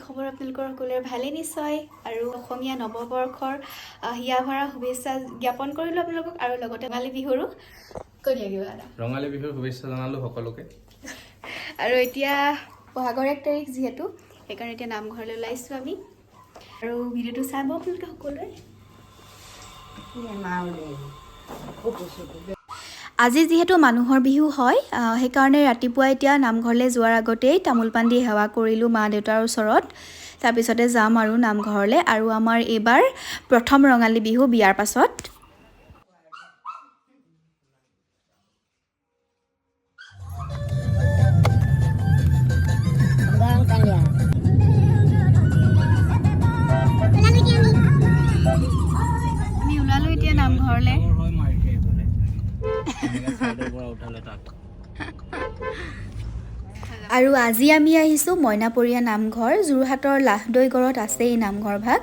খবৰ আপোনালোকৰ সকলোৰে ভালে নিশ্চয় আৰু অসমীয়া নৱবৰ্ষৰ হিয়া ভৰা শুভেচ্ছা জ্ঞাপন কৰিলোঁ আপোনালোকক আৰু লগতে ৰঙালী বিহুৰো কৈ দিয়া কিবা এটা ৰঙালী বিহুৰ শুভেচ্ছা জনালোঁ সকলোকে আৰু এতিয়া বহাগৰ 1 তাৰিখ যিহেতু সেইকাৰণে এতিয়া নামঘৰলৈ ওলাইছোঁ আমি আৰু ভিডিঅ'টো চাব আপোনালোকে সকলোৱে আজি যিহেতু মানুহৰ বিহু হয় সেইকাৰণে ৰাতিপুৱা এতিয়া নামঘৰলৈ যোৱাৰ আগতেই তামোল পাণ দি সেৱা কৰিলোঁ মা দেউতাৰ ওচৰত তাৰপিছতে যাম আৰু নামঘৰলৈ আৰু আমাৰ এইবাৰ প্ৰথম ৰঙালী বিহু বিয়াৰ পাছত আমি ওলালোঁ এতিয়া নামঘৰলৈ আৰু আজি আমি আহিছোঁ মইনাপৰীয়া নামঘৰ যোৰহাটৰ লাহদৈগড়ত আছে এই নামঘৰ ভাগ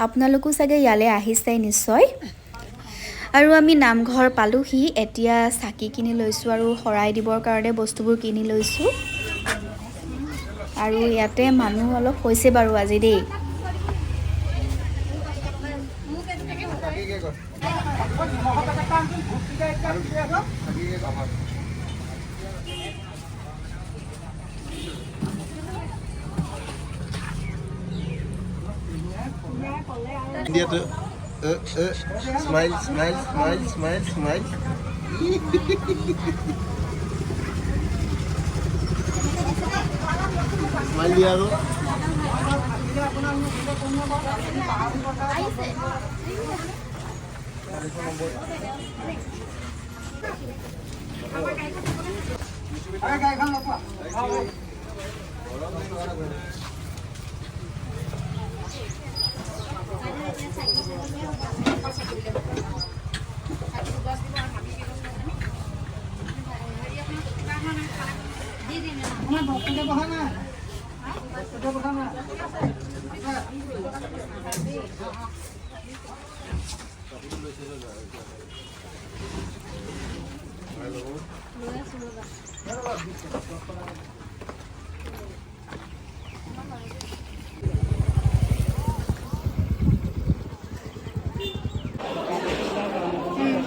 আপোনালোকো চাগে ইয়ালৈ আহিছে নিশ্চয় আৰু আমি নামঘৰ পালোহি এতিয়া চাকি কিনি লৈছোঁ আৰু শৰাই দিবৰ কাৰণে বস্তুবোৰ কিনি লৈছোঁ আৰু ইয়াতে মানুহ অলপ হৈছে বাৰু আজি দেই Dia tuh smile smile smile smile smile smile dia tuh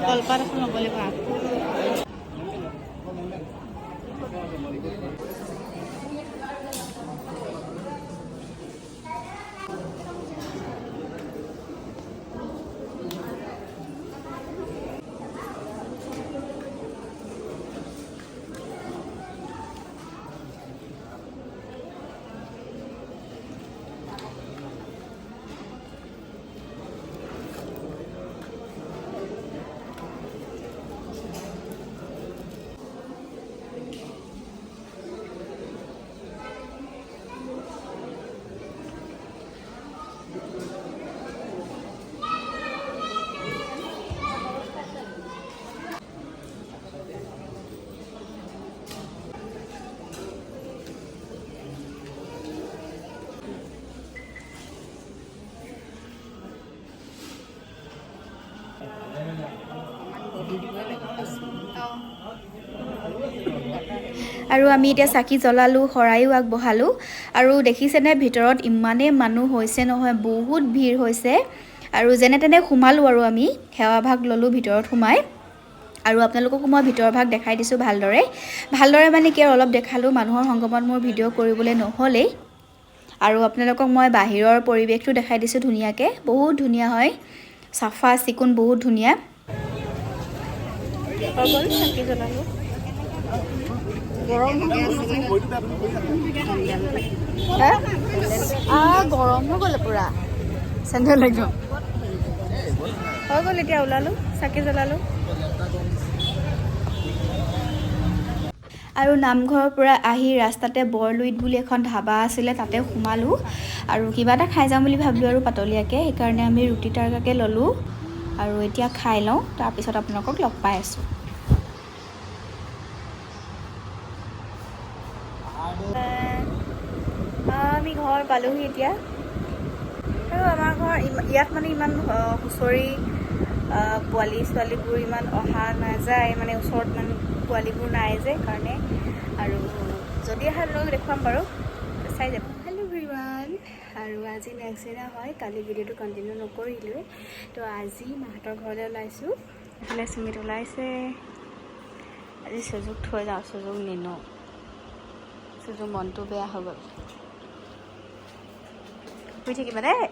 কলপাত এখন ল'বলৈ ভাল আৰু আমি এতিয়া চাকি জ্বলালোঁ শৰাইও আগবঢ়ালোঁ আৰু দেখিছেনে ভিতৰত ইমানেই মানুহ হৈছে নহয় বহুত ভিৰ হৈছে আৰু যেনে তেনে সোমালোঁ আৰু আমি সেৱা ভাগ ল'লোঁ ভিতৰত সোমাই আৰু আপোনালোককো মই ভিতৰৰ ভাগ দেখাই দিছোঁ ভালদৰে মানে কি আৰু অলপ দেখালোঁ মানুহৰ সংগমত মোৰ ভিডিঅ' কৰিবলৈ নহ'লেই আৰু আপোনালোকক মই বাহিৰৰ পৰিৱেশটো দেখাই দিছোঁ ধুনীয়াকৈ বহুত ধুনীয়া হয় চাফা চিকুণ বহুত ধুনীয়া চাকি জ্বলালোঁ গৰম হৈ গ'ল পুৰা চেণ্ডেল একদম হৈ গ'ল এতিয়া ওলালোঁ চাকি জ্বলালোঁ আৰু নামঘৰৰ পৰা আহি ৰাস্তাতে বৰলুইত বুলি এখন ধাবা আছিলে তাতে সোমালোঁ আৰু কিবা এটা খাই যাম বুলি ভাবিলোঁ আৰু পাতলীয়াকৈ সেইকাৰণে আমি ৰুটি তাৰকাকৈ ল'লোঁ আৰু এতিয়া খাই লওঁ তাৰপিছত আপোনালোকক লগ পাই আছোঁ আমি ঘৰ পালোহি এতিয়া আৰু আমাৰ ঘৰ ইয়াত মানে ইমান হুঁচৰি পোৱালি ছোৱালীবোৰ ইমান অহা নাযায় মানে ওচৰত মানে পোৱালিবোৰ নাই যে কাৰণে আৰু যদি আহে লৈ দেখুৱাম বাৰু চাই যাব হেল্ল' এভৰিৱান আৰু আজি নেক্সট দিনা হয় কালি ভিডিঅ'টো কণ্টিনিউ নকৰিলোৱে তো আজি মাহঁতৰ ঘৰলৈ ওলাইছোঁ এইফালে সুমিত ওলাইছে আজি সুযোগ থৈ যাওঁ সুযোগ নিনো সুযোগ মনটো বেয়া হৈ গ'ল শুই থাকিবা দেই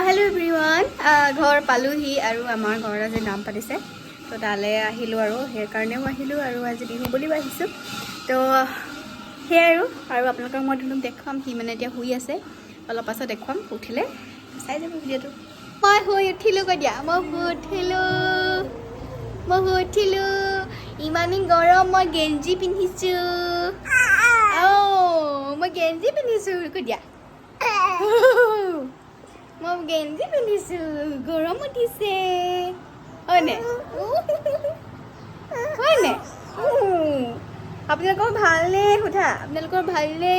হেল্ল' এভৰিৱান ঘৰ পালোহি আৰু আমাৰ ঘৰত আজি নাম পাতিছে তো তালৈ আহিলোঁ আৰু সেইকাৰণেও আহিলোঁ আৰু আজি বিহু বুলিও আহিছোঁ তো সেয়াই আৰু আপোনালোকক মই ধুনুক দেখুৱাম সি মানে এতিয়া শুই আছে অলপ পাছত দেখুৱাম উঠিলে চাই যাব ভিডিঅ'টো মই শুই উঠিলোঁ কৈ দিয়া মই শুই উঠিলোঁ ইমানেই গৰম মই গেঞ্জি পিন্ধিছোঁ মই গেঞ্জি পিন্ধিছোঁ কৈ দিয়া মই গেঞ্জি পিন্ধিছোঁ গৰম উঠিছে হয়নে আপোনালোকৰ ভালনে সোধা আপোনালোকৰ ভালনে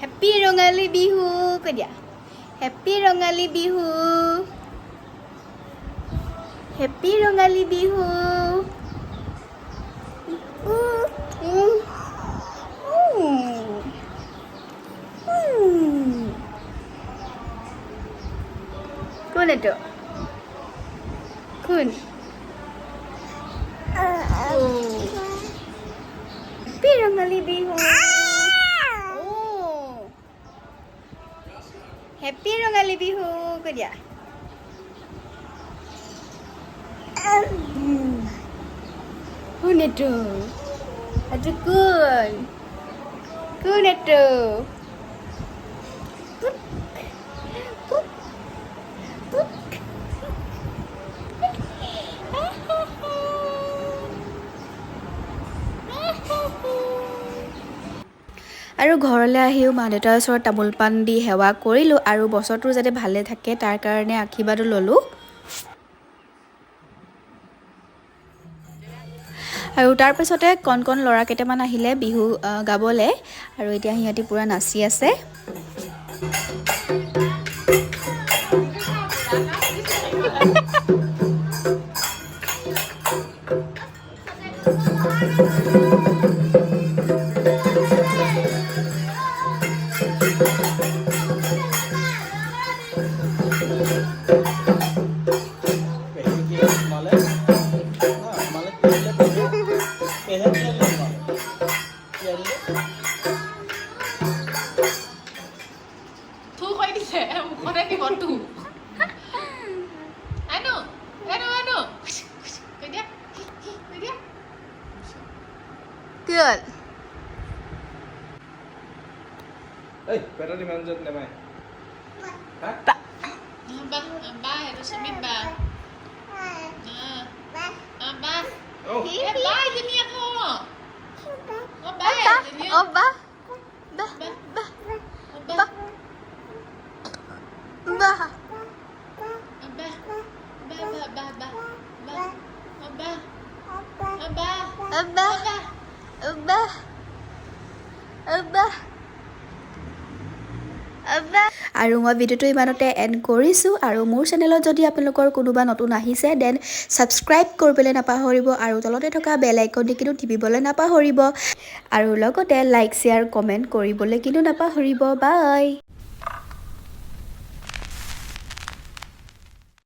হেপ্পী ৰঙালী বিহু কৈ দিয়া হেপ্পী ৰঙালী বিহু হেপ্পী ৰঙালী বিহু কোন এইটো কোন হেপ্পী ৰঙালী বিহু হেপ্পী ৰঙালী বিহু কৈ দিয়া কোন এইটো এইটো কোন এইটো আৰু ঘৰলৈ আহিও মা দেউতাৰ ওচৰত তামোল পাণ দি সেৱা কৰিলোঁ আৰু বছৰটো যাতে ভালে থাকে তাৰ কাৰণে আশীৰ্বাদো ল'লোঁ আৰু তাৰপিছতে কণ ল'ৰা কেইটামান আহিলে বিহু গাবলৈ আৰু এতিয়া সিহঁতি পূৰা নাচি আছে Good. Ê, phải ra đi mà ăn dân này mày. Hả? Ba itu Smith ba. Ba. Oh. Ba jadi aku. Ba. Ba. আৰু মই ভিডিঅ'টো ইমানতে এণ্ড কৰিছোঁ আৰু মোৰ চেনেলত যদি আপোনালোকৰ কোনোবা নতুন আহিছে দেন ছাবস্ক্ৰাইব কৰিবলৈ নাপাহৰিব আৰু তলতে থকা বেল আইকনটি কিন্তু টিপিবলৈ নাপাহৰিব আৰু লগতে লাইক শ্বেয়াৰ কমেণ্ট কৰিবলৈ কিন্তু নাপাহৰিব বাই